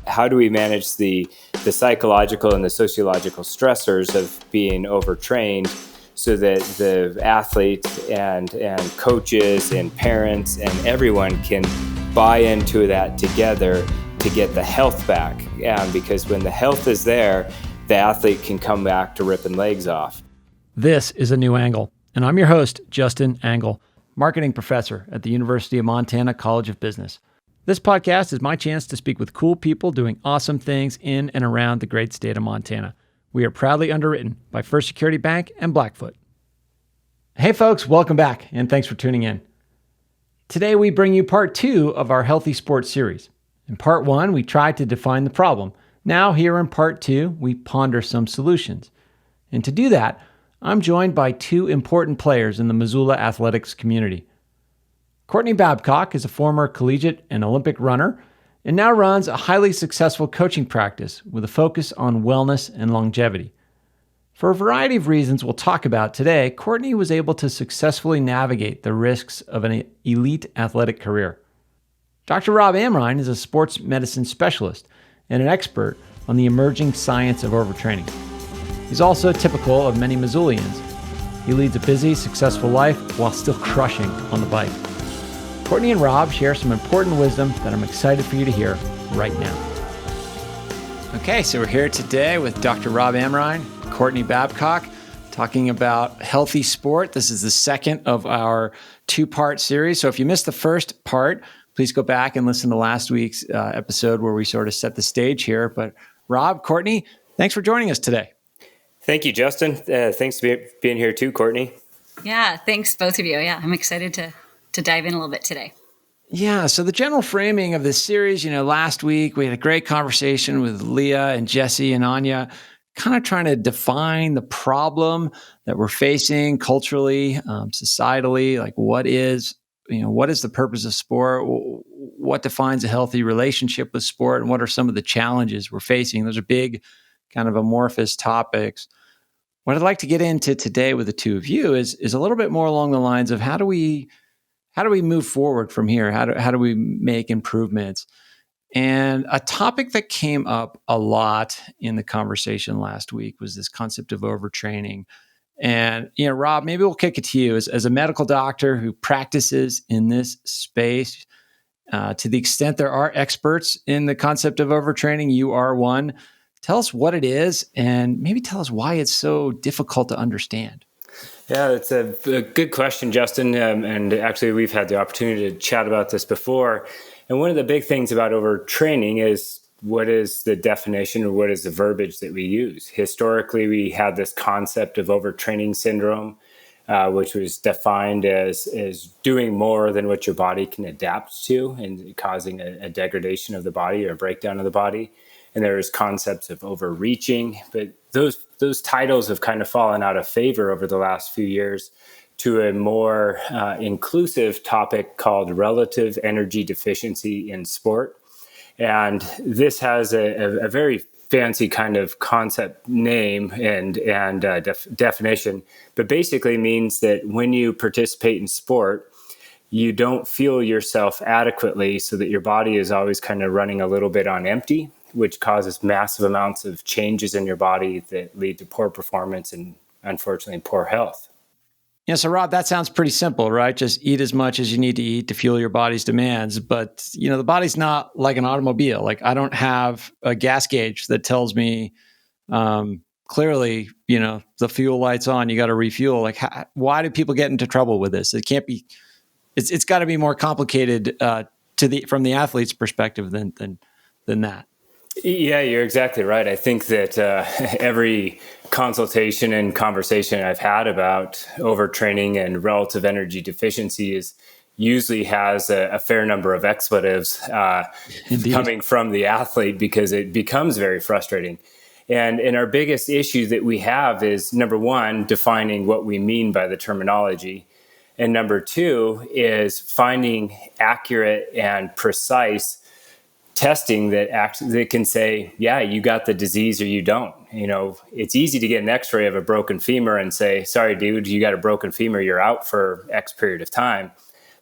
how do we manage the psychological and the sociological stressors of being overtrained so that the athletes and coaches and parents and everyone can buy into that together to get the health back. Because when the health is there, the athlete can come back to ripping legs off. This is A New Angle, and I'm your host, Justin Angle, marketing professor at the University of Montana College of Business. This podcast is my chance to speak with cool people doing awesome things in and around the great state of Montana. We are proudly underwritten by First Security Bank and Blackfoot. Hey folks, welcome back, and thanks for tuning in. Today we bring you part 2 of our Healthy Sports series. In part 1, we tried to define the problem. Now here in part 2, we ponder some solutions. And to do that, I'm joined by 2 important players in the Missoula athletics community. Courtney Babcock is a former collegiate and Olympic runner and now runs a highly successful coaching practice with a focus on wellness and longevity. For a variety of reasons we'll talk about today, Courtney was able to successfully navigate the risks of an elite athletic career. Dr. Rob Amrine is a sports medicine specialist and an expert on the emerging science of overtraining. He's also typical of many Missoulians. He leads a busy, successful life while still crushing on the bike. Courtney and Rob share some important wisdom that I'm excited for you to hear right now. Okay, so we're here today with Dr. Rob Amrine, Courtney Babcock, talking about healthy sport. This is the second of our 2-part series. So if you missed the first part, please go back and listen to last week's episode where we sort of set the stage here. But Rob, Courtney, thanks for joining us today. Thank you, Justin. Thanks for being here too, Courtney. Yeah, thanks both of you. Yeah, I'm excited to dive in a little bit today. Yeah, so the general framing of this series, last week we had a great conversation with Leah and Jesse and Anya, kind of trying to define the problem that we're facing culturally, societally, like what is the purpose of sport? What defines a healthy relationship with sport? And what are some of the challenges we're facing? Those are big, kind of amorphous topics. What I'd like to get into today with the two of you is a little bit more along the lines of how do we move forward from here? How do we make improvements? And a topic that came up a lot in the conversation last week was this concept of overtraining. And, Rob, maybe we'll kick it to you as a medical doctor who practices in this space. To the extent there are experts in the concept of overtraining, you are one. Tell us what it is and maybe tell us why it's so difficult to understand. Yeah, it's a good question, Justin. And actually, we've had the opportunity to chat about this before. And one of the big things about overtraining is what is the definition or what is the verbiage that we use? Historically, we had this concept of overtraining syndrome, which was defined as doing more than what your body can adapt to and causing a degradation of the body or a breakdown of the body. And there's concepts of overreaching, but those titles have kind of fallen out of favor over the last few years to a more inclusive topic called relative energy deficiency in sport. And this has a very fancy kind of concept name and definition, but basically means that when you participate in sport, you don't fuel yourself adequately so that your body is always kind of running a little bit on empty, which causes massive amounts of changes in your body that lead to poor performance and, unfortunately, poor health. Yeah, so Rob, that sounds pretty simple, right? Just eat as much as you need to eat to fuel your body's demands. But, the body's not like an automobile. Like I don't have a gas gauge that tells me clearly, the fuel light's on, you got to refuel. Like why do people get into trouble with this? It can't be, it's got to be more complicated from the athlete's perspective than that. Yeah, you're exactly right. I think that every consultation and conversation I've had about overtraining and relative energy deficiency usually has a fair number of expletives coming from the athlete because it becomes very frustrating. And our biggest issue that we have is, number one, defining what we mean by the terminology. And number two is finding accurate and precise testing that can say, yeah, you got the disease or you don't. It's easy to get an x-ray of a broken femur and say, sorry, dude, you got a broken femur, you're out for X period of time.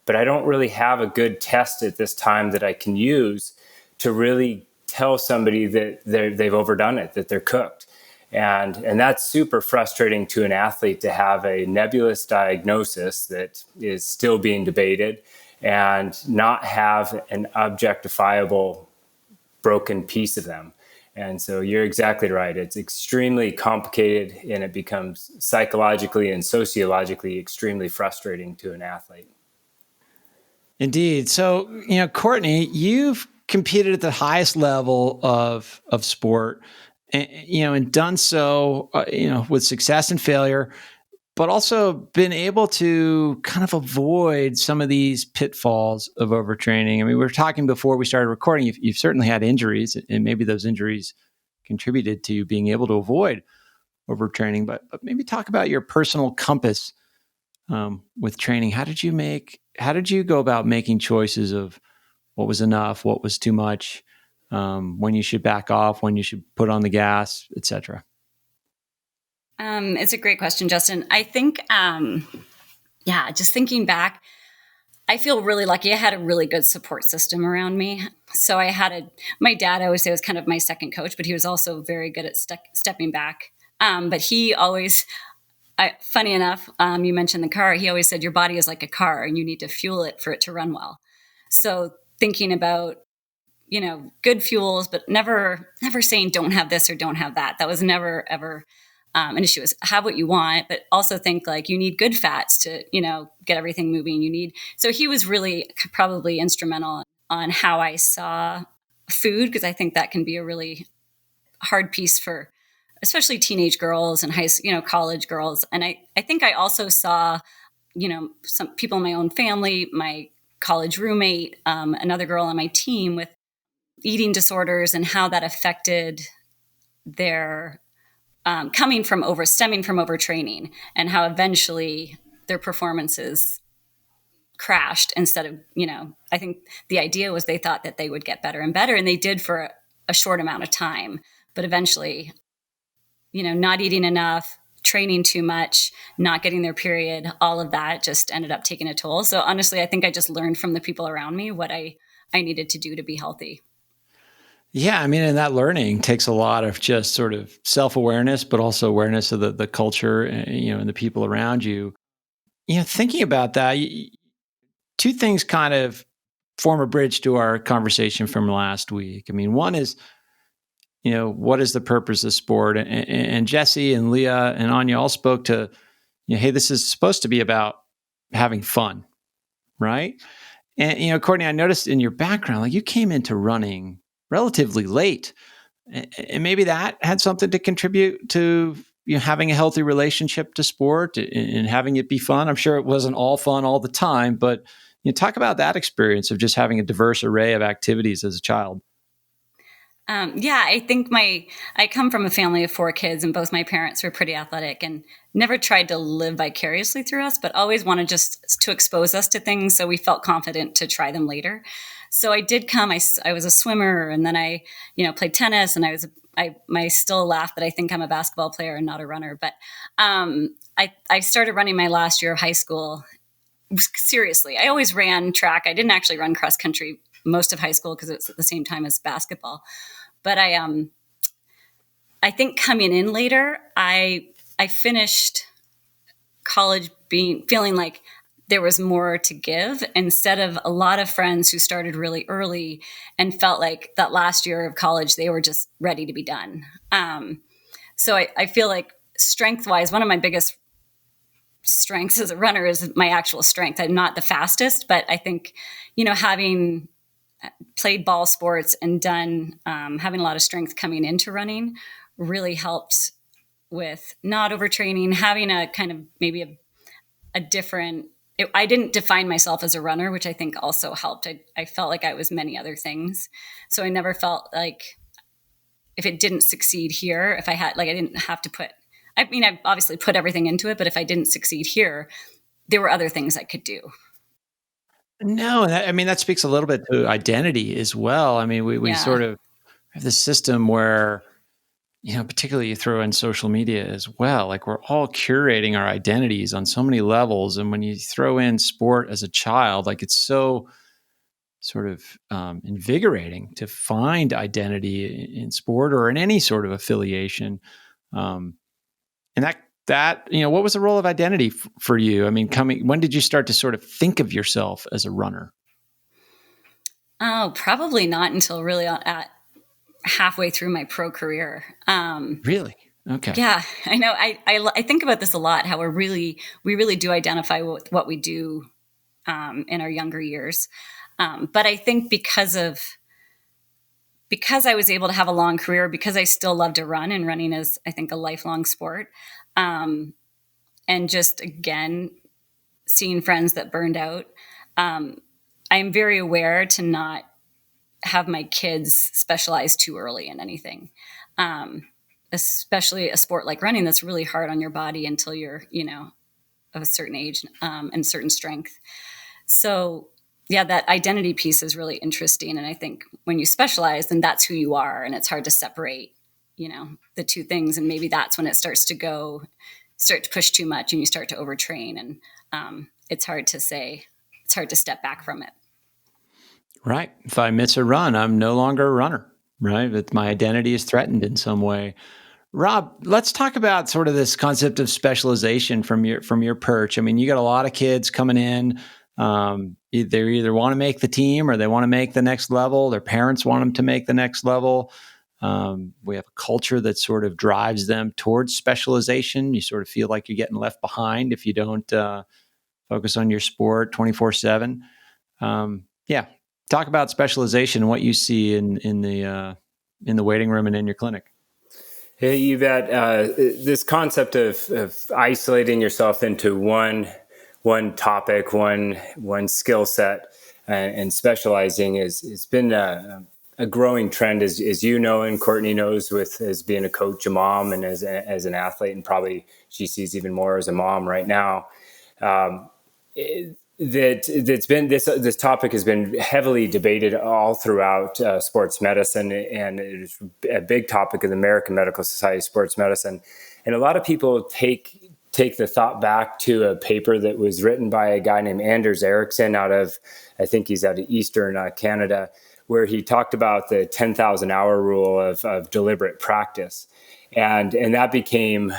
But I don't really have a good test at this time that I can use to really tell somebody that they've overdone it, that they're cooked. And that's super frustrating to an athlete, to have a nebulous diagnosis that is still being debated and not have an objectifiable broken piece of them. And so you're exactly right. It's extremely complicated, and it becomes psychologically and sociologically extremely frustrating to an athlete. Indeed. So, Courtney, you've competed at the highest level of sport, and done so, with success and failure, but also been able to kind of avoid some of these pitfalls of overtraining. I mean, we were talking before we started recording, you've certainly had injuries, and maybe those injuries contributed to you being able to avoid overtraining, but maybe talk about your personal compass with training. How did you go about making choices of what was enough, what was too much, when you should back off, when you should put on the gas, et cetera? It's a great question, Justin. I think, just thinking back, I feel really lucky. I had a really good support system around me. So my dad, I always say, was kind of my second coach, but he was also very good at stepping back. But he always, funny enough, you mentioned the car. He always said, your body is like a car and you need to fuel it for it to run well. So thinking about, good fuels, but never saying don't have this or don't have that. That was never, ever an issue. Is have what you want, but also think like you need good fats to, get everything moving. So he was really probably instrumental on how I saw food, because I think that can be a really hard piece for especially teenage girls and college girls. And I think I also saw, some people in my own family, my college roommate, another girl on my team with eating disorders, and how that affected their stemming from overtraining, and how eventually their performances crashed instead of, I think the idea was they thought that they would get better and better, and they did for a short amount of time, but eventually, not eating enough, training too much, not getting their period, all of that just ended up taking a toll. So honestly, I think I just learned from the people around me what I needed to do to be healthy. Yeah, I mean, and that learning takes a lot of just sort of self-awareness, but also awareness of the culture, and the people around you. Thinking about that, two things kind of form a bridge to our conversation from last week. I mean, one is, what is the purpose of sport? And Jesse and Leah and Anya all spoke to, hey, this is supposed to be about having fun, right? And, Courtney, I noticed in your background, like you came into running relatively late, and maybe that had something to contribute to having a healthy relationship to sport and having it be fun. I'm sure it wasn't all fun all the time, but talk about that experience of just having a diverse array of activities as a child. I think I come from a family of 4 kids, and both my parents were pretty athletic and never tried to live vicariously through us, but always wanted just to expose us to things so we felt confident to try them later. So I did I was a swimmer, and then I, played tennis, and I still laugh that I think I'm a basketball player and not a runner. But I started running my last year of high school. Seriously, I always ran track. I didn't actually run cross country most of high school because it was at the same time as basketball. But I think coming in later, I finished college feeling like there was more to give, instead of a lot of friends who started really early and felt like that last year of college, they were just ready to be done. So I feel like strength-wise, one of my biggest strengths as a runner is my actual strength. I'm not the fastest, but I think, having played ball sports and done, having a lot of strength coming into running really helped with not overtraining, having a kind of maybe a different, I didn't define myself as a runner, which I think also helped. I felt like I was many other things. So I never felt like if it didn't succeed here, if I had, like, I didn't have to I obviously put everything into it, but if I didn't succeed here, there were other things I could do. No, that speaks a little bit to identity as well. I mean, we sort of have this system where, particularly you throw in social media as well, like we're all curating our identities on so many levels. And when you throw in sport as a child, like it's so sort of invigorating to find identity in sport or in any sort of affiliation. And that what was the role of identity for you? I mean, when did you start to sort of think of yourself as a runner? Oh, probably not until really at halfway through my pro career. Really? Okay. Yeah, I know. I think about this a lot. How we really do identify with what we do in our younger years. But I think because I was able to have a long career, because I still love to run, and running is, I think, a lifelong sport. And just, again, seeing friends that burned out, I'm very aware to not have my kids specialize too early in anything. Especially a sport like running that's really hard on your body until you're, of a certain age and a certain strength. So yeah, that identity piece is really interesting. And I think when you specialize, then that's who you are. And it's hard to separate, the two things. And maybe that's when it starts to push too much and you start to overtrain. And it's hard to step back from it. Right. If I miss a run, I'm no longer a runner, right? My identity is threatened in some way. Rob, let's talk about sort of this concept of specialization from your perch. I mean, you got a lot of kids coming in. They either want to make the team or they want to make the next level. Their parents want them to make the next level. We have a culture that sort of drives them towards specialization. You sort of feel like you're getting left behind if you don't focus on your sport 24/7. Yeah, talk about specialization and what you see in the waiting room and in your clinic. Hey, you bet. This concept of isolating yourself into one topic, one skill set, and specializing has been a growing trend, as you know, and Courtney knows, as being a coach, a mom, and as an athlete, and probably she sees even more as a mom right now. This topic has been heavily debated all throughout sports medicine, and it's a big topic of the American Medical Society of Sports Medicine. And a lot of people take the thought back to a paper that was written by a guy named Anders Ericsson I think he's out of Eastern Canada, where he talked about the 10,000 hour rule of deliberate practice. And that became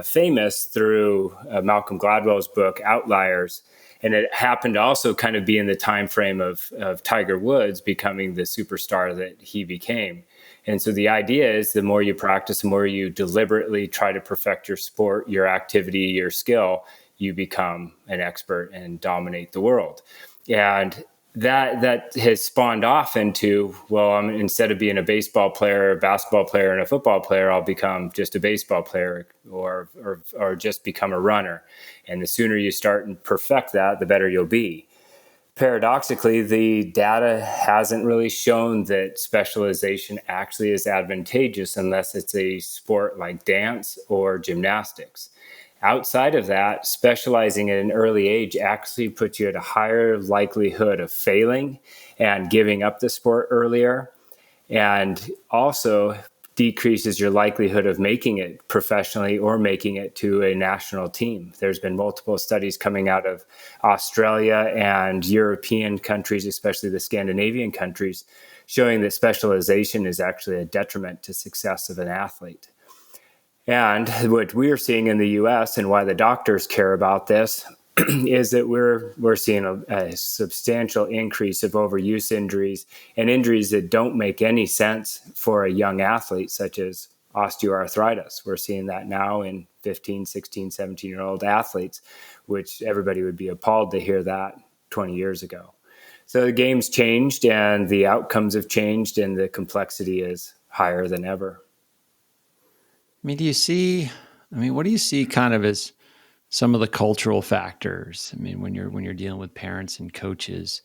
famous through Malcolm Gladwell's book, Outliers. And it happened to also kind of be in the time frame of Tiger Woods becoming the superstar that he became. And so the idea is the more you practice, the more you deliberately try to perfect your sport, your activity, your skill, you become an expert and dominate the world. And that has spawned off into, instead of being a baseball player, a basketball player, and a football player, I'll become just a baseball player or just become a runner. And the sooner you start and perfect that, the better you'll be. Paradoxically, the data hasn't really shown that specialization actually is advantageous unless it's a sport like dance or gymnastics. Outside of that, specializing at an early age actually puts you at a higher likelihood of failing and giving up the sport earlier, and also decreases your likelihood of making it professionally or making it to a national team. There's been multiple studies coming out of Australia and European countries, especially the Scandinavian countries, showing that specialization is actually a detriment to success of an athlete. And what we're seeing in the U.S. and why the doctors care about this is that we're seeing a substantial increase of overuse injuries and injuries that don't make any sense for a young athlete, such as osteoarthritis. We're seeing that now in 15, 16, 17-year-old athletes, which everybody would be appalled to hear that 20 years ago. So the game's changed and the outcomes have changed and the complexity is higher than ever. I mean, what do you see kind of as some of the cultural factors? I mean, when you're dealing with parents and coaches,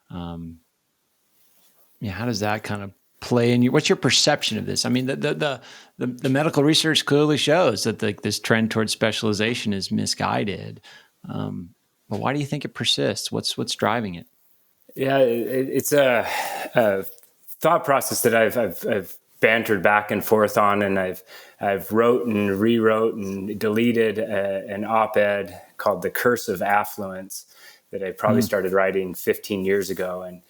how does that kind of play in you? What's your perception of this? I mean, the medical research clearly shows that this trend towards specialization is misguided. But why do you think it persists? What's driving it? Yeah, it's a thought process that I've bantered back and forth on, and I've wrote and rewrote and deleted an op-ed called "The Curse of Affluence" that I probably started writing 15 years ago, and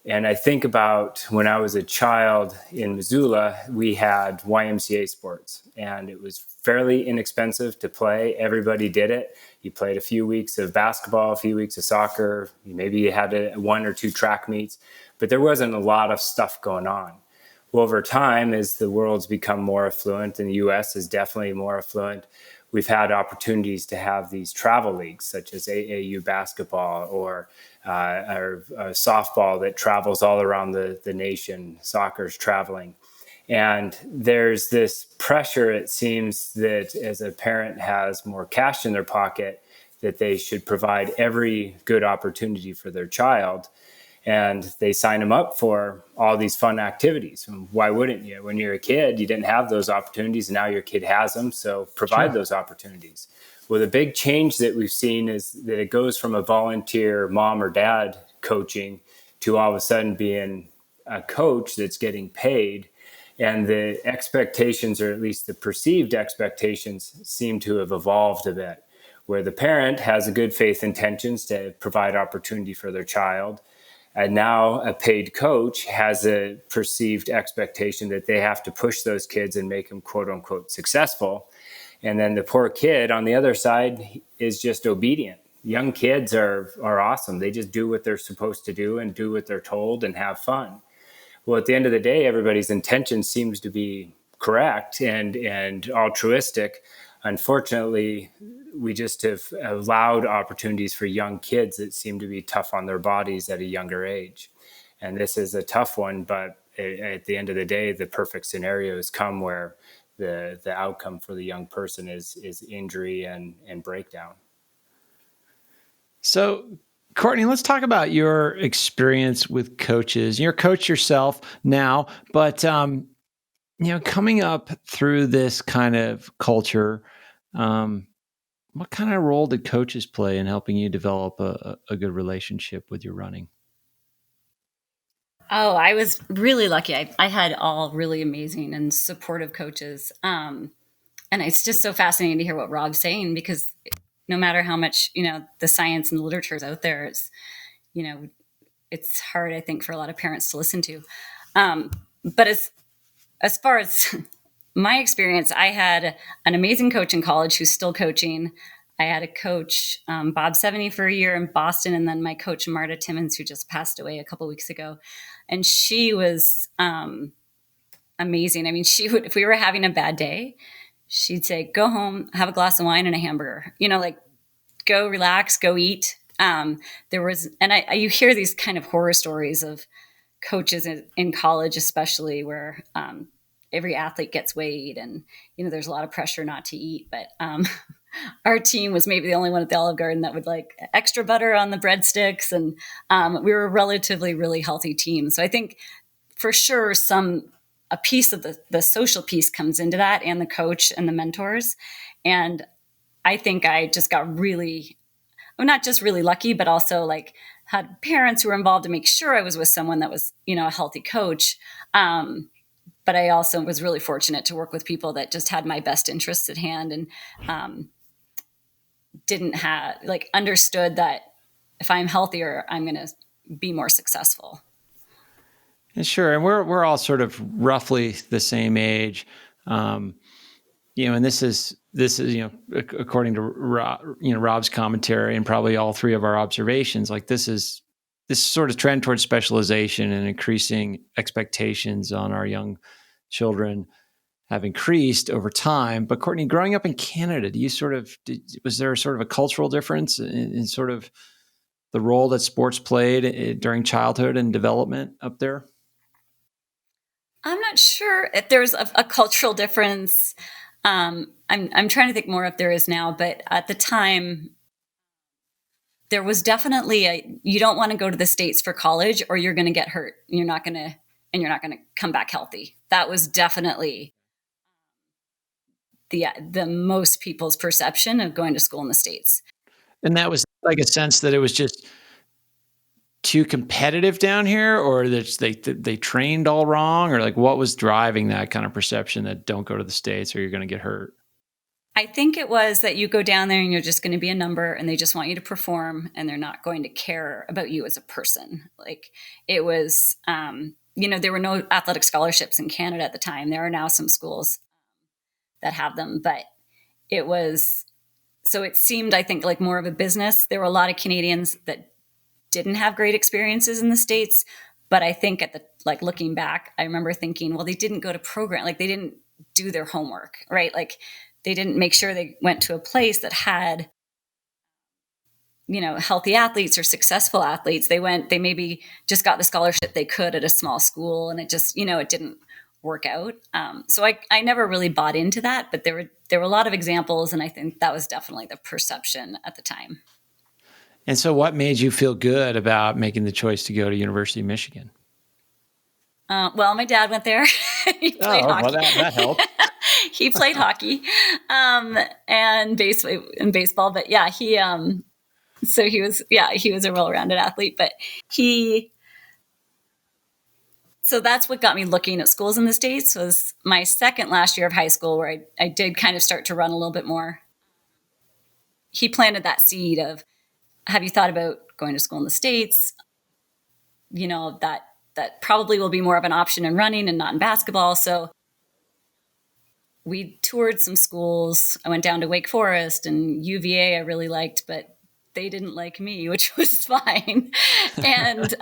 And I think about when I was a child in Missoula, we had YMCA sports, and it was fairly inexpensive to play. Everybody did it. You played a few weeks of basketball, a few weeks of soccer. Maybe you had one or two track meets, but there wasn't a lot of stuff going on. Well, over time, as the world's become more affluent, and the U.S. is definitely more affluent, we've had opportunities to have these travel leagues, such as AAU basketball or softball that travels all around the nation. Soccer's traveling. And there's this pressure, it seems, that as a parent has more cash in their pocket, that they should provide every good opportunity for their child. And they sign them up for all these fun activities. And why wouldn't you? When you're a kid, you didn't have those opportunities. Now your kid has them. So provide those opportunities. Well, the big change that we've seen is that it goes from a volunteer mom or dad coaching to all of a sudden being a coach that's getting paid. And the expectations, or at least the perceived expectations, seem to have evolved a bit, where the parent has a good faith intentions to provide opportunity for their child. And now a paid coach has a perceived expectation that they have to push those kids and make them quote unquote successful. And then the poor kid on the other side is just obedient. Young kids are awesome. They just do what they're supposed to do and do what they're told and have fun. Well, at the end of the day, everybody's intention seems to be correct and altruistic. Unfortunately, we just have allowed opportunities for young kids that seem to be tough on their bodies at a younger age. And this is a tough one, but at the end of the day, the perfect scenarios come where the outcome for the young person is injury and breakdown. So, Courtney, let's talk about your experience with coaches. You're a coach yourself now, but coming up through this kind of culture, what kind of role did coaches play in helping you develop a good relationship with your running? Oh, I was really lucky. I had all really amazing and supportive coaches. And it's just so fascinating to hear what Rob's saying, because no matter how much, the science and the literature is out there, it's hard, I think, for a lot of parents to listen to. But as far as my experience, I had an amazing coach in college who's still coaching. I had a coach, Bob 70, for a year in Boston, and then my coach, Marta Timmons, who just passed away a couple weeks ago. And she was amazing. I mean, she would, if we were having a bad day, she'd say, go home, have a glass of wine and a hamburger, go relax, go eat. You hear these kind of horror stories of coaches in college, especially, where every athlete gets weighed and, there's a lot of pressure not to eat. But our team was maybe the only one at the Olive Garden that would like extra butter on the breadsticks. And we were a relatively really healthy team. So I think for sure a piece of the social piece comes into that, and the coach and the mentors. And I think I just got not just really lucky, but also like had parents who were involved to make sure I was with someone that was, a healthy coach. But I also was really fortunate to work with people that just had my best interests at hand and understood that if I'm healthier, I'm going to be more successful. And sure. And we're all sort of roughly the same age. And this is, according to Rob's commentary and probably all three of our observations, like this sort of trend towards specialization and increasing expectations on our young children have increased over time. But Courtney, growing up in Canada, was there sort of a cultural difference in sort of the role that sports played during childhood and development up there? I'm not sure if there's a cultural difference. I'm trying to think more if there is now, but at the time, there was definitely you don't want to go to the States for college, or you're going to get hurt. You're not going to come back healthy. That was definitely the most people's perception of going to school in the States. And that was like a sense that it was just too competitive down here, or that they trained all wrong, or like what was driving that kind of perception that don't go to the States or you're going to get hurt? I think it was that you go down there and you're just going to be a number and they just want you to perform and they're not going to care about you as a person. Like it was, there were no athletic scholarships in Canada at the time. There are now some schools that have them, but it was, so it seemed, I think, like more of a business. There were a lot of Canadians that didn't have great experiences in the States. But I think looking back, I remember thinking, well, they didn't go to program, like they didn't do their homework, right? Like they didn't make sure they went to a place that had, healthy athletes or successful athletes. They maybe just got the scholarship they could at a small school, and it just, it didn't work out. So I never really bought into that, but there were a lot of examples, and I think that was definitely the perception at the time. And so what made you feel good about making the choice to go to University of Michigan? Well, my dad went there. He played hockey. Well, that helped. He played hockey and baseball. But yeah, he was a well-rounded athlete. But so that's what got me looking at schools in the States. Was my second last year of high school where I did kind of start to run a little bit more. He planted that seed of, have you thought about going to school in the States? That probably will be more of an option in running and not in basketball. So we toured some schools. I went down to Wake Forest and UVA I really liked, but they didn't like me, which was fine. And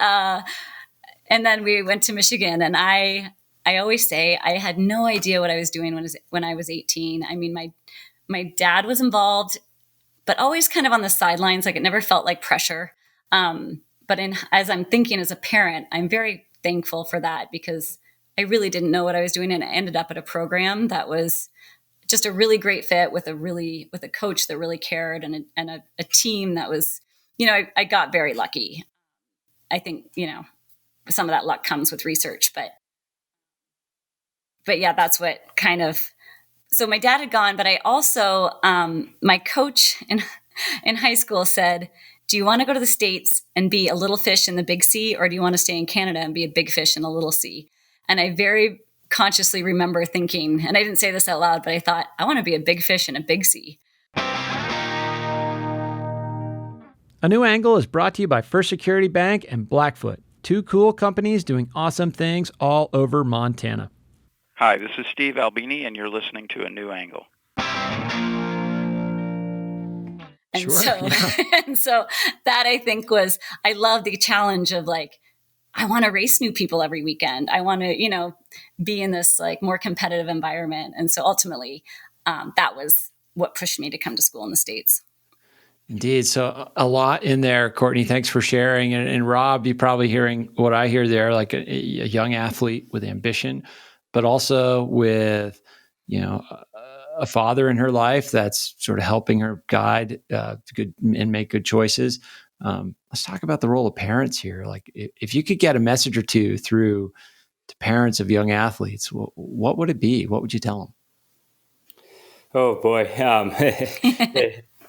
then we went to Michigan, and I always say I had no idea what I was doing when I was 18. I mean, my dad was involved, but always kind of on the sidelines. Like it never felt like pressure. But as I'm thinking as a parent, I'm very thankful for that, because I really didn't know what I was doing. And I ended up at a program that was just a really great fit with a coach that really cared, and a team that was, I got very lucky. I think, some of that luck comes with research, but yeah, that's what kind of, so my dad had gone, but I also, my coach in high school said, do you want to go to the States and be a little fish in the big sea, or do you want to stay in Canada and be a big fish in a little sea? And I very consciously remember thinking, and I didn't say this out loud, but I thought, I want to be a big fish in a big sea. A New Angle is brought to you by First Security Bank and Blackfoot, two cool companies doing awesome things all over Montana. Hi, this is Steve Albini, and you're listening to A New Angle. And sure, so, yeah. And so that I think was, I love the challenge of like, I want to race new people every weekend. I want to, be in this like more competitive environment. And so ultimately, that was what pushed me to come to school in the States. Indeed. So a lot in there, Courtney. Thanks for sharing. And Rob, you're probably hearing what I hear there, like a young athlete with ambition, but also with, a father in her life that's sort of helping her guide good and make good choices. Let's talk about the role of parents here. Like if you could get a message or two through to parents of young athletes, what would it be? What would you tell them? Oh boy.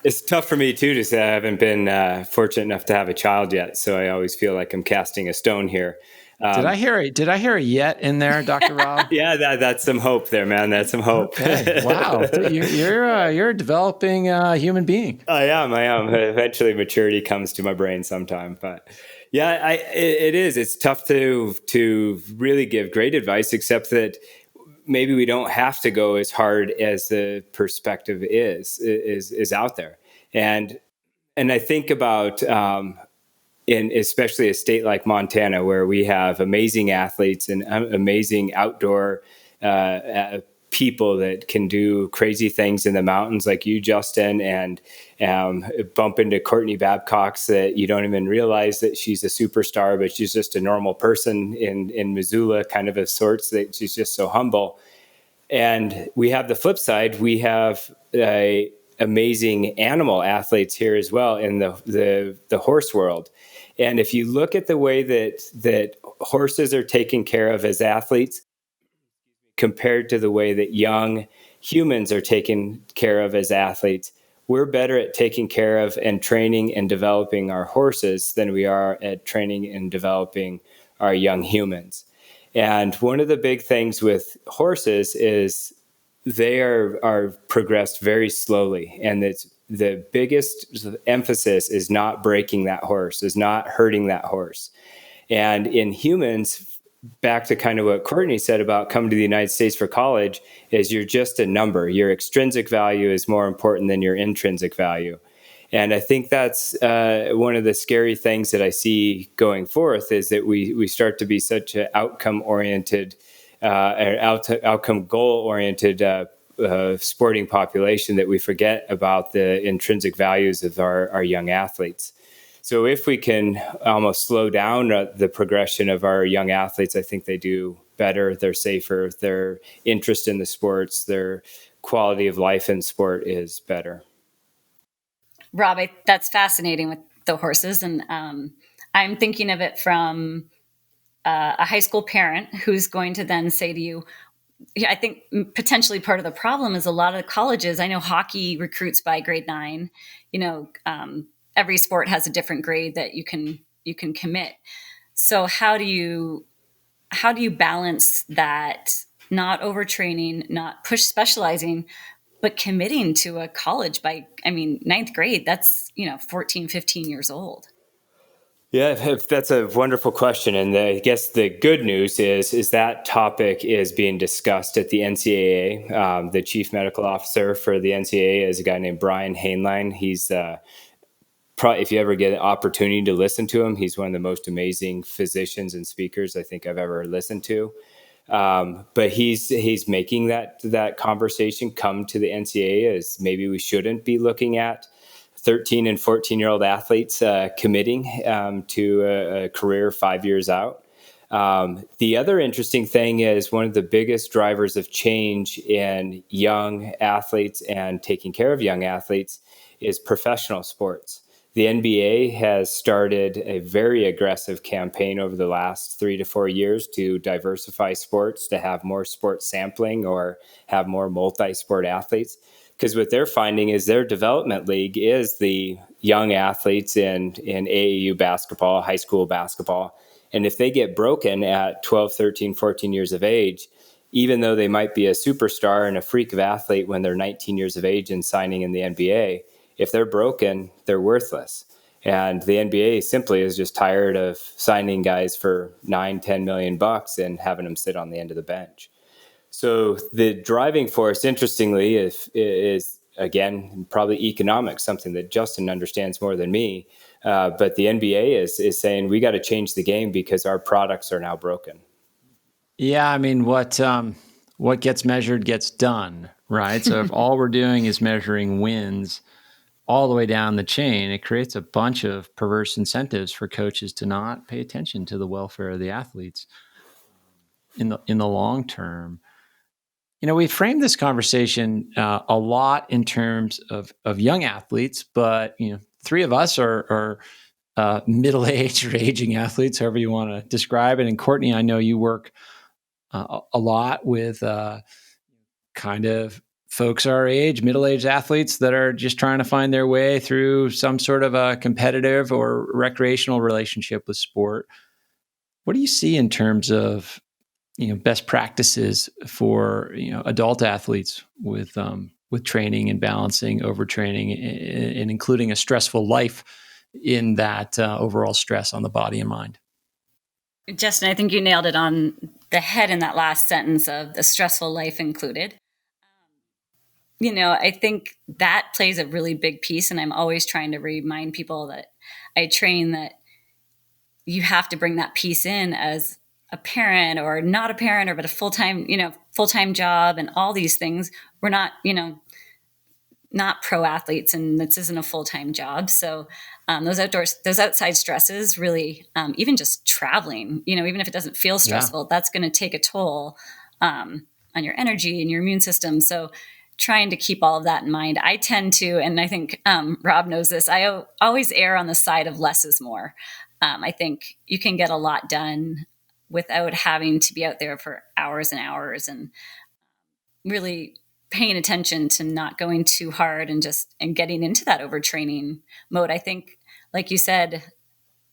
It's tough for me too to say I haven't been fortunate enough to have a child yet. So I always feel like I'm casting a stone here. Did I hear a yet in there, Dr. Rob? Yeah, that's some hope there, man. That's some hope. Okay. Wow. You're a developing human being. I am. Eventually maturity comes to my brain sometime, but yeah, it is. It's tough to really give great advice, except that maybe we don't have to go as hard as the perspective is out there. And I think about, in especially a state like Montana, where we have amazing athletes and amazing outdoor people that can do crazy things in the mountains like you, Justin, and bump into Courtney Babcock that you don't even realize that she's a superstar, but she's just a normal person in Missoula, kind of a sorts, that she's just so humble. And we have the flip side. We have amazing animal athletes here as well in the horse world. And if you look at the way that horses are taken care of as athletes compared to the way that young humans are taken care of as athletes, we're better at taking care of and training and developing our horses than we are at training and developing our young humans. And one of the big things with horses is they are progressed very slowly, and it's the biggest emphasis is not breaking that horse, is not hurting that horse. And in humans, back to kind of what Courtney said about coming to the United States for college, is you're just a number. Your extrinsic value is more important than your intrinsic value. And I think that's one of the scary things that I see going forth, is that we start to be such an outcome-oriented, outcome goal-oriented sporting population that we forget about the intrinsic values of our young athletes. So if we can almost slow down the progression of our young athletes, I think they do better, they're safer, their interest in the sports, their quality of life in sport is better. Rob, that's fascinating with the horses. And I'm thinking of it from a high school parent who's going to then say to you, yeah, I think potentially part of the problem is a lot of colleges. I know hockey recruits by grade 9. Every sport has a different grade that you can commit. So how do you balance that? Not overtraining, not push specializing, but committing to a college by, ninth grade. That's 14, 15 years old. Yeah, that's a wonderful question. And I guess the good news is that topic is being discussed at the NCAA. The chief medical officer for the NCAA is a guy named Brian Hainline. He's if you ever get an opportunity to listen to him, he's one of the most amazing physicians and speakers I think I've ever listened to. But he's making that conversation come to the NCAA as maybe we shouldn't be looking at 13 and 14-year-old athletes committing to a career 5 years out. The other interesting thing is one of the biggest drivers of change in young athletes and taking care of young athletes is professional sports. The NBA has started a very aggressive campaign over the last 3 to 4 years to diversify sports, to have more sport sampling or have more multi-sport athletes. Because what they're finding is their development league is the young athletes in AAU basketball, high school basketball. And if they get broken at 12, 13, 14 years of age, even though they might be a superstar and a freak of athlete when they're 19 years of age and signing in the NBA, if they're broken, they're worthless. And the NBA simply is just tired of signing guys for $9-10 million and having them sit on the end of the bench. So the driving force, interestingly, is again, probably economics, something that Justin understands more than me. But the NBA is saying we got to change the game because our products are now broken. Yeah, what gets measured gets done, right? So if all we're doing is measuring wins all the way down the chain, it creates a bunch of perverse incentives for coaches to not pay attention to the welfare of the athletes in the long term. We framed this conversation a lot in terms of young athletes, but three of us are middle-aged or aging athletes, however you want to describe it. And Courtney, I know you work a lot with kind of folks our age, middle-aged athletes that are just trying to find their way through some sort of a competitive or recreational relationship with sport. What do you see in terms of best practices for adult athletes with training and balancing overtraining and including a stressful life in that overall stress on the body and mind? Justin, I think you nailed it on the head in that last sentence of the stressful life included. I think that plays a really big piece, and I'm always trying to remind people that I train that you have to bring that piece in as a parent or not a parent, or but a full-time job and all these things. We're not, not pro athletes, and this isn't a full-time job. So those outside stresses really, even just traveling, even if it doesn't feel stressful, that's going to take a toll on your energy and your immune system. So trying to keep all of that in mind. I tend to, and I think Rob knows this, I always err on the side of less is more. I think you can get a lot done without having to be out there for hours and hours, and really paying attention to not going too hard and getting into that overtraining mode. I think, like you said,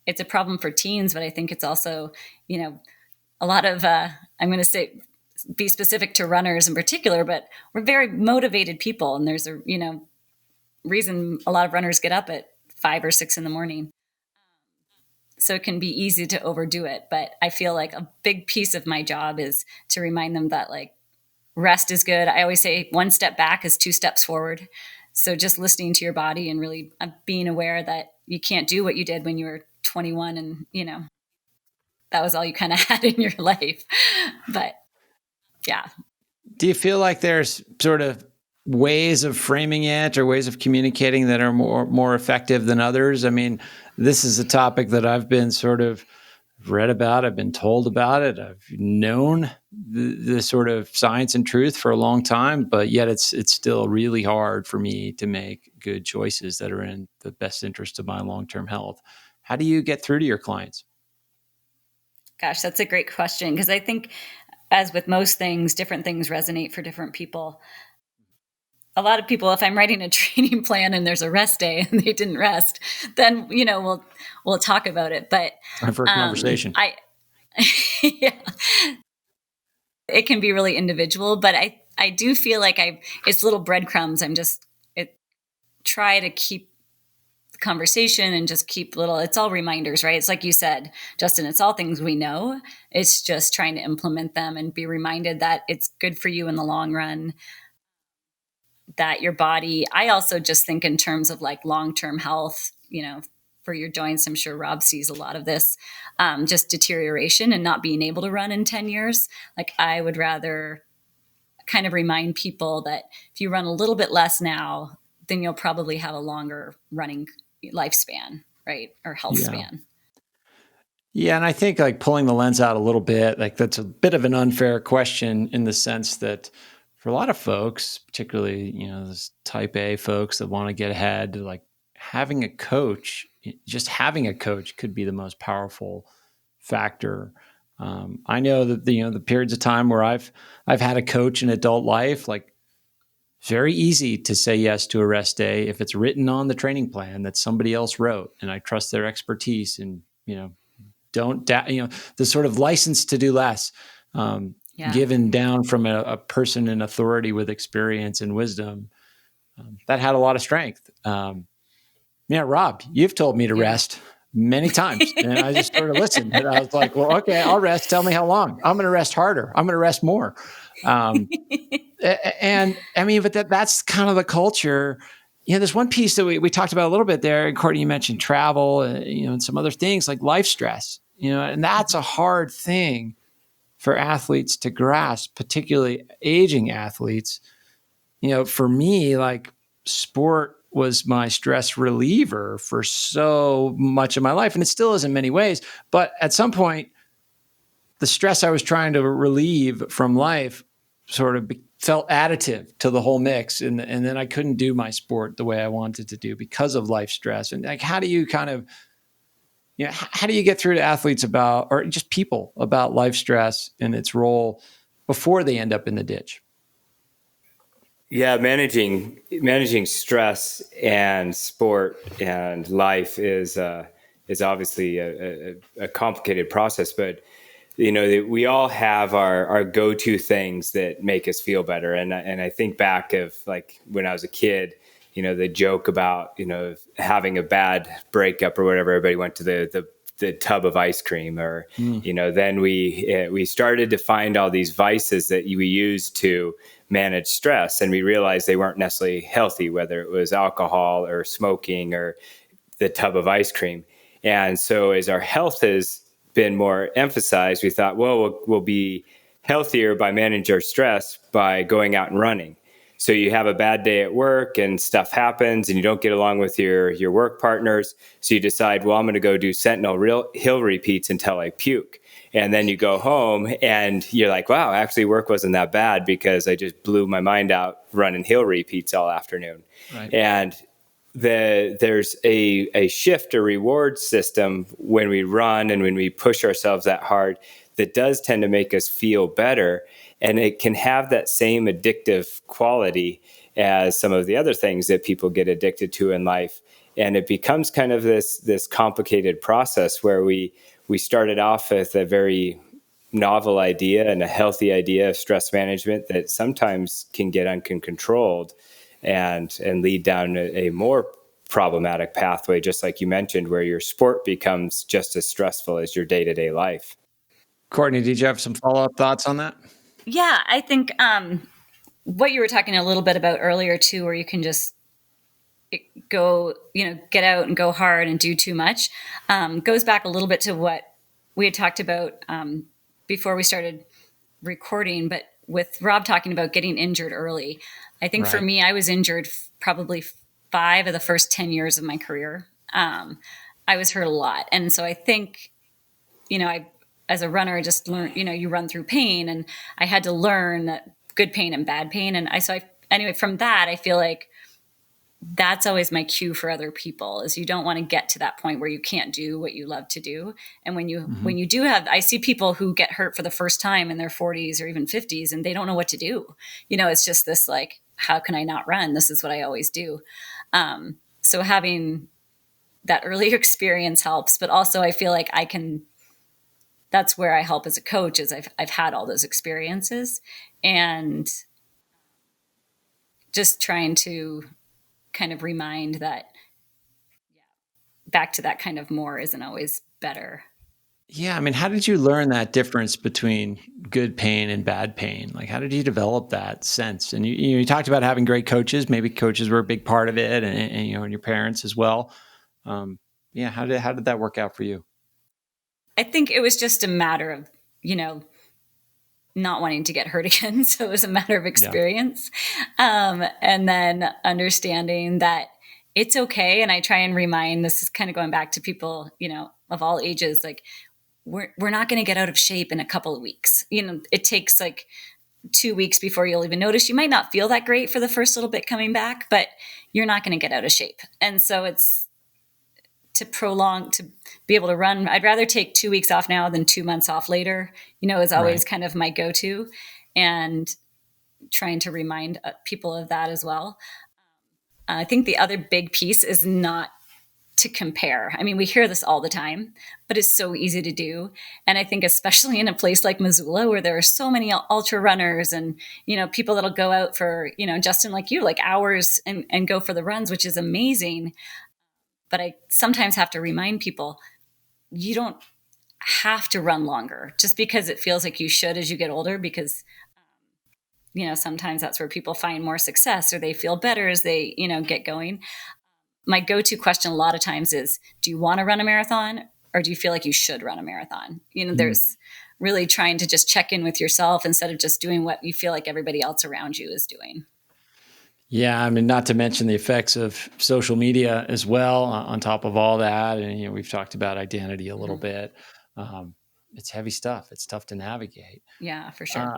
it's a problem for teens, but I think it's also, a lot of, I'm going to say be specific to runners in particular, but we're very motivated people. And there's a, reason a lot of runners get up at 5 or 6 in the morning. So it can be easy to overdo it. But I feel like a big piece of my job is to remind them that like rest is good. I always say 1 step back is 2 steps forward. So just listening to your body and really being aware that you can't do what you did when you were 21 and, that was all you kind of had in your life. But yeah. Do you feel like there's sort of ways of framing it or ways of communicating that are more effective than others? I mean, this is a topic that I've been sort of read about. I've been told about it. I've known the sort of science and truth for a long time, but yet it's still really hard for me to make good choices that are in the best interest of my long-term health. How do you get through to your clients? Gosh, that's a great question, because I think, as with most things, different things resonate for different people. A lot of people, if I'm writing a training plan and there's a rest day and they didn't rest, then, we'll talk about it. But Time for a conversation. Yeah, it can be really individual, but I do feel like it's little breadcrumbs. Try to keep the conversation and just keep it's all reminders, right? It's like you said, Justin, it's all things we know. It's just trying to implement them and be reminded that it's good for you in the long run, that your body, I also just think in terms of like long-term health, for your joints. I'm sure Rob sees a lot of this, just deterioration and not being able to run in 10 years. Like I would rather kind of remind people that if you run a little bit less now, then you'll probably have a longer running lifespan, right? Or health span. Yeah. And I think like pulling the lens out a little bit, like that's a bit of an unfair question in the sense that for a lot of folks, particularly, those type A folks that want to get ahead, like having a coach, just having a coach could be the most powerful factor. I know that the periods of time where I've had a coach in adult life, like it's very easy to say yes to a rest day if it's written on the training plan that somebody else wrote, and I trust their expertise and don't the sort of license to do less given down from a person in authority with experience and wisdom that had a lot of strength. Rob, you've told me to rest many times, and I just sort of listened. And I was like, well, okay, I'll rest. Tell me how long. I'm going to rest harder. I'm going to rest more. And I mean, but that's kind of the culture. There's one piece that we talked about a little bit there. And Courtney, you mentioned travel, and some other things like life stress, and that's a hard thing for athletes to grasp, particularly aging athletes. For me, like sport was my stress reliever for so much of my life. And it still is in many ways. But at some point, the stress I was trying to relieve from life sort of felt additive to the whole mix. And then I couldn't do my sport the way I wanted to do because of life stress. And like, how do you kind of, how do you get through to athletes about, or just people about life stress and its role before they end up in the ditch? Yeah, managing stress and sport and life is obviously a complicated process, but we all have our go-to things that make us feel better. And I think back of like when I was a kid, the joke about having a bad breakup or whatever, everybody went to the tub of ice cream, or then we started to find all these vices that we use to manage stress, and we realized they weren't necessarily healthy, whether it was alcohol or smoking or the tub of ice cream. And so as our health has been more emphasized, we thought, well, we'll be healthier by managing our stress by going out and running. So you have a bad day at work and stuff happens and you don't get along with your work partners. So you decide, well, I'm going to go do Sentinel hill repeats until I puke. And then you go home and you're like, wow, actually work wasn't that bad because I just blew my mind out running hill repeats all afternoon. Right. And there's a shift, a reward system when we run and when we push ourselves that hard that does tend to make us feel better. And it can have that same addictive quality as some of the other things that people get addicted to in life. And it becomes kind of this complicated process where we started off with a very novel idea and a healthy idea of stress management that sometimes can get uncontrolled and lead down a more problematic pathway, just like you mentioned, where your sport becomes just as stressful as your day-to-day life. Courtney, did you have some follow-up thoughts on that? Yeah, I think what you were talking a little bit about earlier too, where you can just go, get out and go hard and do too much, goes back a little bit to what we had talked about before we started recording, but with Rob talking about getting injured early. I think for me, I was injured probably 5 of the first 10 years of my career. I was hurt a lot. And so I think, I, as a runner, I just learned, you run through pain, and I had to learn that good pain and bad pain. And anyway, from that, I feel like that's always my cue for other people, is you don't want to get to that point where you can't do what you love to do. And when you do have, I see people who get hurt for the first time in their 40s or even 50s, and they don't know what to do. It's just this like, how can I not run? This is what I always do. So having that early experience helps, but also I feel like that's where I help as a coach, is I've had all those experiences, and just trying to kind of remind that back to that kind of more isn't always better. Yeah. I mean, how did you learn that difference between good pain and bad pain? Like, how did you develop that sense? And you talked about having great coaches. Maybe coaches were a big part of it, and your parents as well. Yeah. How did that work out for you? I think it was just a matter of, not wanting to get hurt again. So it was a matter of experience. Yeah. And then understanding that it's okay. And I try and remind, this is kind of going back to people, of all ages, like we're not going to get out of shape in a couple of weeks. It takes like 2 weeks before you'll even notice. You might not feel that great for the first little bit coming back, but you're not going to get out of shape. And so it's to be able to run. I'd rather take 2 weeks off now than 2 months off later, is always kind of my go-to, and trying to remind people of that as well. I think the other big piece is not to compare. I mean, we hear this all the time, but it's so easy to do. And I think especially in a place like Missoula, where there are so many ultra runners and, people that'll go out for, Justin, like you, like hours and go for the runs, which is amazing. But I sometimes have to remind people, you don't have to run longer just because it feels like you should as you get older, because, sometimes that's where people find more success, or they feel better as they, get going. My go-to question a lot of times is, do you want to run a marathon, or do you feel like you should run a marathon? There's really trying to just check in with yourself instead of just doing what you feel like everybody else around you is doing. Yeah, I mean, not to mention the effects of social media as well on top of all that. And, we've talked about identity a little bit. It's heavy stuff. It's tough to navigate. Yeah, for sure.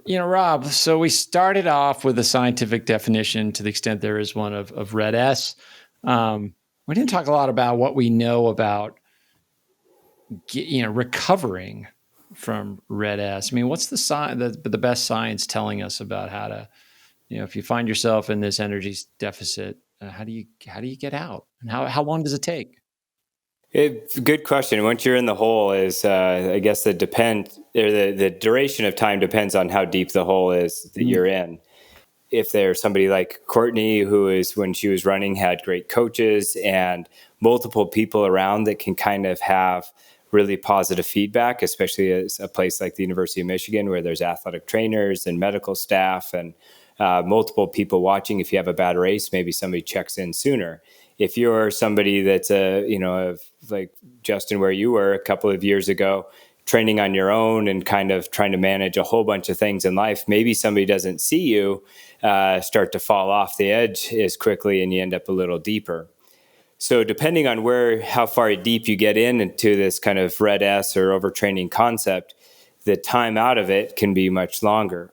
Rob, so we started off with a scientific definition, to the extent there is one, of red S. We didn't talk a lot about what we know about, recovering from red S. I mean, what's the best science telling us about how to, if you find yourself in this energy deficit, how do you get out, and how long does it take? It's a good question. Once you're in the hole, is I guess the duration of time depends on how deep the hole is that you're in. If there's somebody like Courtney, who is, when she was running, had great coaches and multiple people around that can kind of have really positive feedback, especially as a place like the University of Michigan, where there's athletic trainers and medical staff and multiple people watching. If you have a bad race, maybe somebody checks in sooner. If you're somebody that's like Justin, where you were a couple of years ago, training on your own and kind of trying to manage a whole bunch of things in life, maybe somebody doesn't see you start to fall off the edge as quickly, and you end up a little deeper. So depending on how far deep you get into this kind of red S or overtraining concept, the time out of it can be much longer.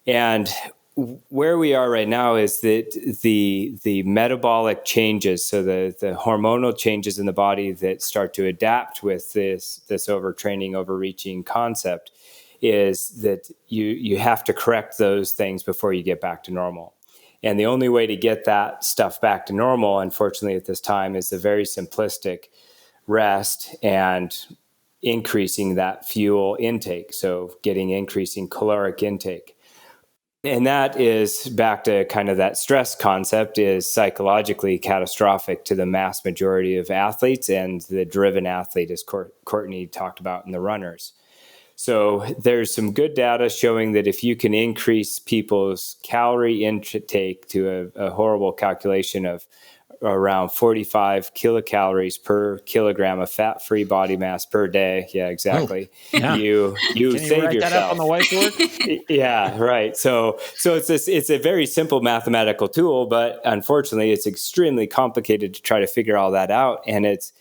And where we are right now is that the metabolic changes, so the hormonal changes in the body that start to adapt with this overtraining, overreaching concept, is that you have to correct those things before you get back to normal. And the only way to get that stuff back to normal, unfortunately at this time, is a very simplistic rest and increasing that fuel intake. So getting increasing caloric intake. And that is back to kind of that stress concept is psychologically catastrophic to the mass majority of athletes and the driven athlete, as Courtney talked about in the runners. So there's some good data showing that if you can increase people's calorie intake to a horrible calculation of around 45 kilocalories per kilogram of fat-free body mass per day. Yeah, exactly. Oh, yeah. You Can save you write yourself. that up on the whiteboard? Yeah, right. So it's a very simple mathematical tool, but unfortunately, it's extremely complicated to try to figure all that out, and it's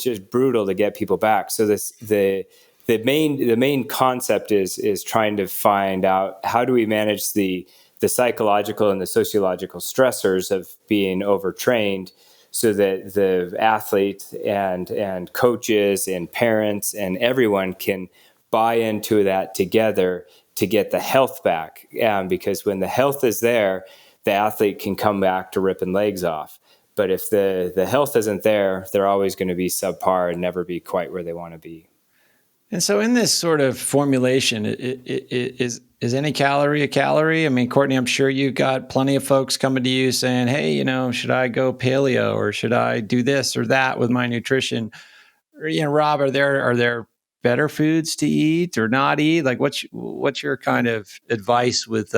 just brutal to get people back. So the main concept is trying to find out how do we manage the psychological and the sociological stressors of being overtrained so that the athlete and coaches and parents and everyone can buy into that together to get the health back. Because when the health is there, the athlete can come back to ripping legs off. But if the health isn't there, they're always going to be subpar and never be quite where they want to be. And so in this sort of formulation, is any calorie a calorie? I mean, Courtney, I'm sure you got plenty of folks coming to you saying, hey, should I go paleo or should I do this or that with my nutrition? Or, Rob, are there better foods to eat or not eat? Like what's your kind of advice with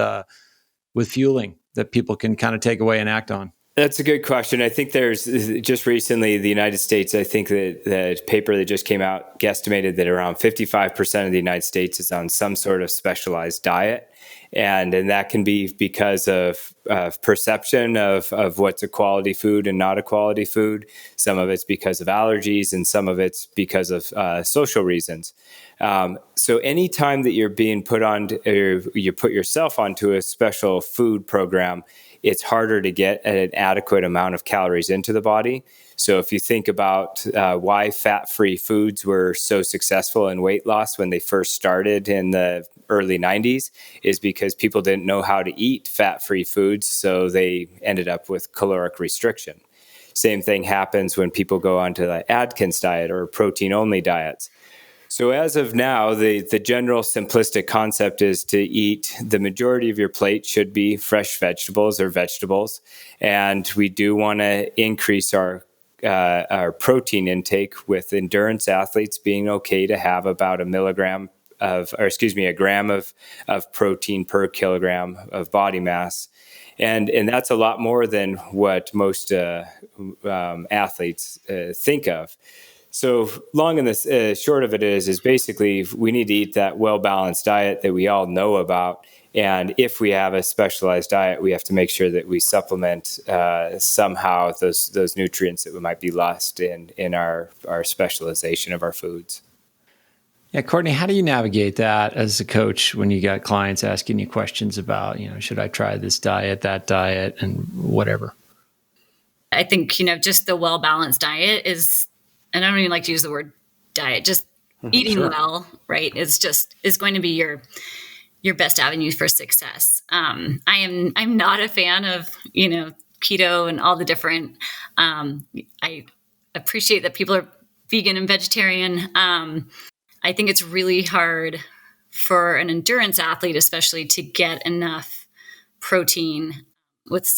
fueling that people can kind of take away and act on? That's a good question. I think there's just recently the United States, I think that the paper that just came out guesstimated that around 55% of the United States is on some sort of specialized diet. And that can be because of perception of what's a quality food and not a quality food. Some of it's because of allergies and some of it's because of social reasons. So anytime that you're being put on, or you put yourself onto a special food program, it's harder to get an adequate amount of calories into the body. So if you think about why fat-free foods were so successful in weight loss when they first started in the early 90s, is because people didn't know how to eat fat-free foods, so they ended up with caloric restriction. Same thing happens when people go onto the Atkins diet or protein-only diets. So as of now, the general simplistic concept is to eat the majority of your plate should be fresh vegetables or vegetables. And we do want to increase our protein intake with endurance athletes being okay to have about a gram of protein per kilogram of body mass. And that's a lot more than what most athletes think of. So long and the short of it is basically we need to eat that well-balanced diet that we all know about. And if we have a specialized diet, we have to make sure that we supplement somehow those nutrients that we might be lost in our specialization of our foods. Yeah, Courtney, how do you navigate that as a coach when you got clients asking you questions about, should I try this diet, that diet, and whatever? I think, just the well-balanced diet is, and I don't even like to use the word diet, just eating well, right? Is going to be your best avenue for success. I'm not a fan of, keto and all the different, I appreciate that people are vegan and vegetarian. I think it's really hard for an endurance athlete, especially, to get enough protein with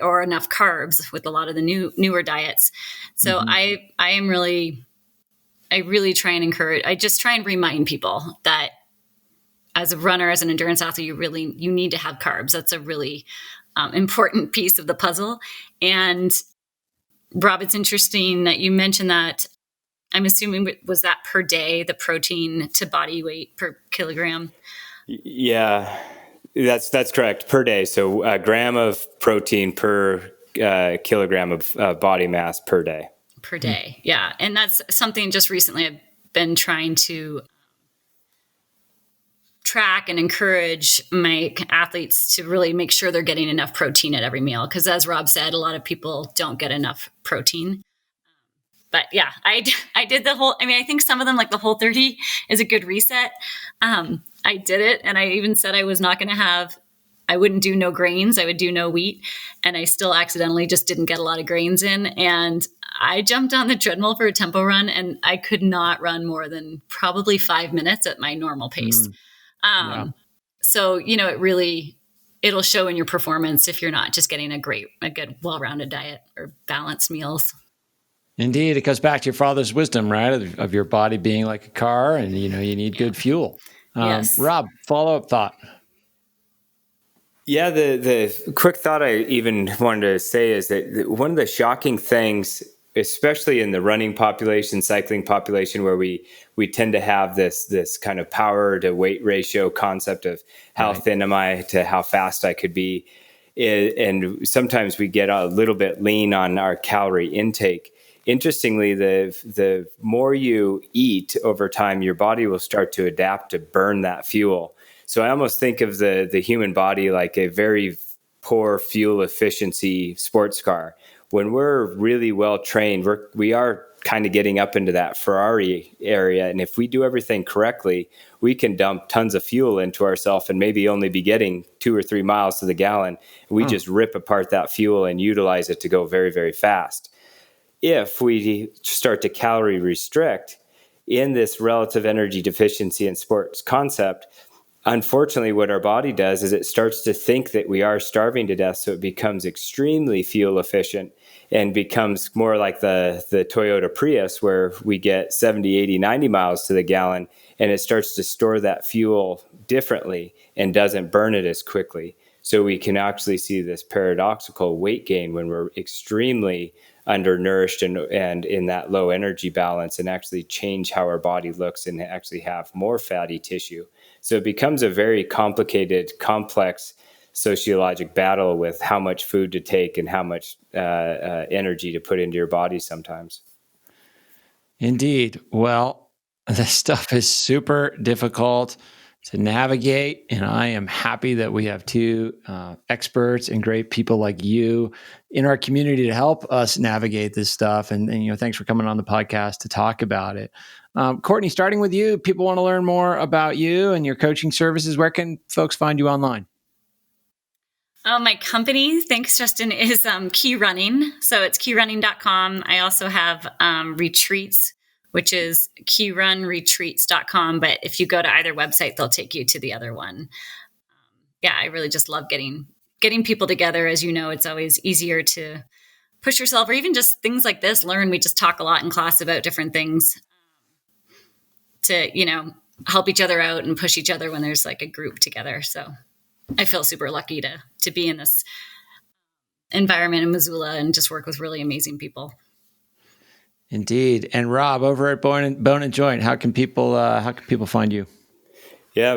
or enough carbs with a lot of the newer diets. So I really try and encourage, I just try and remind people that as a runner, as an endurance athlete, you need to have carbs. That's a really important piece of the puzzle. And Rob, it's interesting that you mentioned that. I'm assuming, was that per day, the protein to body weight per kilogram? Yeah, that's correct. Per day. So a gram of protein per kilogram of body mass per day. Per day. Yeah. And that's something just recently I've been trying to track and encourage my athletes to really make sure they're getting enough protein at every meal. Because as Rob said, a lot of people don't get enough protein. But yeah, I did I think some of them, like the Whole30 is a good reset. I did it. And I even said I was not going to have I wouldn't do no grains. I would do no wheat. And I still accidentally just didn't get a lot of grains in. And I jumped on the treadmill for a tempo run, and I could not run more than probably 5 minutes at my normal pace. Yeah. So, it'll show in your performance if you're not just getting a good, well-rounded diet or balanced meals. Indeed. It goes back to your father's wisdom, right? Of your body being like a car, and, you need good fuel. Yes. Rob, follow-up thought. Yeah, the quick thought I even wanted to say is that one of the shocking things, especially in the running population, cycling population, where we tend to have this kind of power to weight ratio concept of how thin am I to how fast I could be. And sometimes we get a little bit lean on our calorie intake. Interestingly, the more you eat over time, your body will start to adapt to burn that fuel. So I almost think of the human body like a very poor fuel efficiency sports car. When we're really well trained, we are kind of getting up into that Ferrari area. And if we do everything correctly, we can dump tons of fuel into ourselves and maybe only be getting 2 or 3 miles to the gallon. We just rip apart that fuel and utilize it to go very, very fast. If we start to calorie restrict in this relative energy deficiency in sports concept, unfortunately, what our body does is it starts to think that we are starving to death. So it becomes extremely fuel efficient and becomes more like the Toyota Prius, where we get 70, 80, 90 miles to the gallon, and it starts to store that fuel differently and doesn't burn it as quickly. So we can actually see this paradoxical weight gain when we're extremely undernourished and in that low energy balance, and actually change how our body looks and actually have more fatty tissue. So it becomes a very complicated, complex sociologic battle with how much food to take and how much energy to put into your body sometimes. Indeed. Well, this stuff is super difficult to navigate, and I am happy that we have two experts and great people like you in our community to help us navigate this stuff. And thanks for coming on the podcast to talk about it. Courtney, starting with you, people want to learn more about you and your coaching services. Where can folks find you online? My company, thanks, Justin, is Key Running. So it's keyrunning.com. I also have retreats, which is keyrunretreats.com. But if you go to either website, they'll take you to the other one. I really just love getting people together. As you know, it's always easier to push yourself, or even just things like this. We just talk a lot in class about different things to, help each other out and push each other when there's like a group together. So I feel super lucky to be in this environment in Missoula and just work with really amazing people. Indeed. And Rob, over at Bone and Joint, how can people find you? Yeah,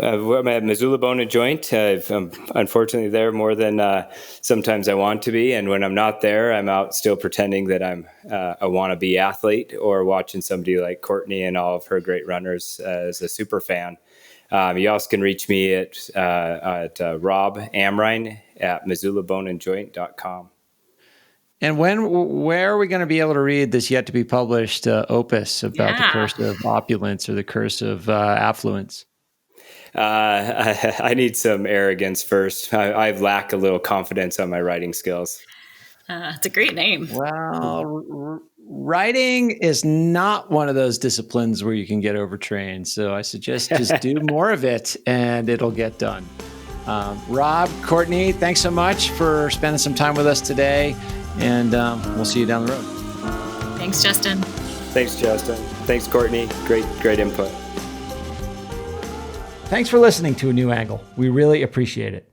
I'm at Missoula Bone and Joint. I'm unfortunately there more than sometimes I want to be. And when I'm not there, I'm out still pretending that I'm a wannabe athlete, or watching somebody like Courtney and all of her great runners as a super fan. You also can reach me at Rob Amrine at MissoulaBoneandJoint.com. And where are we going to be able to read this yet to be published opus about the curse of opulence or the curse of affluence? I need some arrogance first. I lack a little confidence on my writing skills. It's a great name. Well, writing is not one of those disciplines where you can get overtrained. So I suggest just do more of it and it'll get done. Rob, Courtney, thanks so much for spending some time with us today. And we'll see you down the road. Thanks, Justin. Thanks, Justin. Thanks, Courtney. Great input. Thanks for listening to A New Angle. We really appreciate it.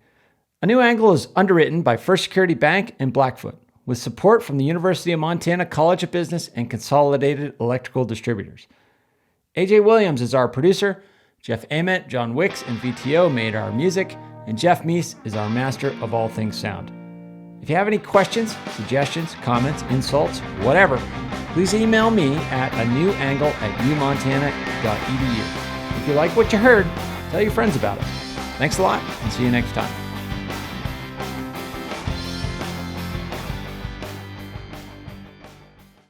A New Angle is underwritten by First Security Bank and Blackfoot, with support from the University of Montana College of Business and Consolidated Electrical Distributors. AJ Williams is our producer. Jeff Ament, John Wicks, and VTO made our music. And Jeff Meese is our master of all things sound. If you have any questions, suggestions, comments, insults, whatever, please email me at anewangle@umontana.edu. If you like what you heard, tell your friends about it. Thanks a lot, and see you next time.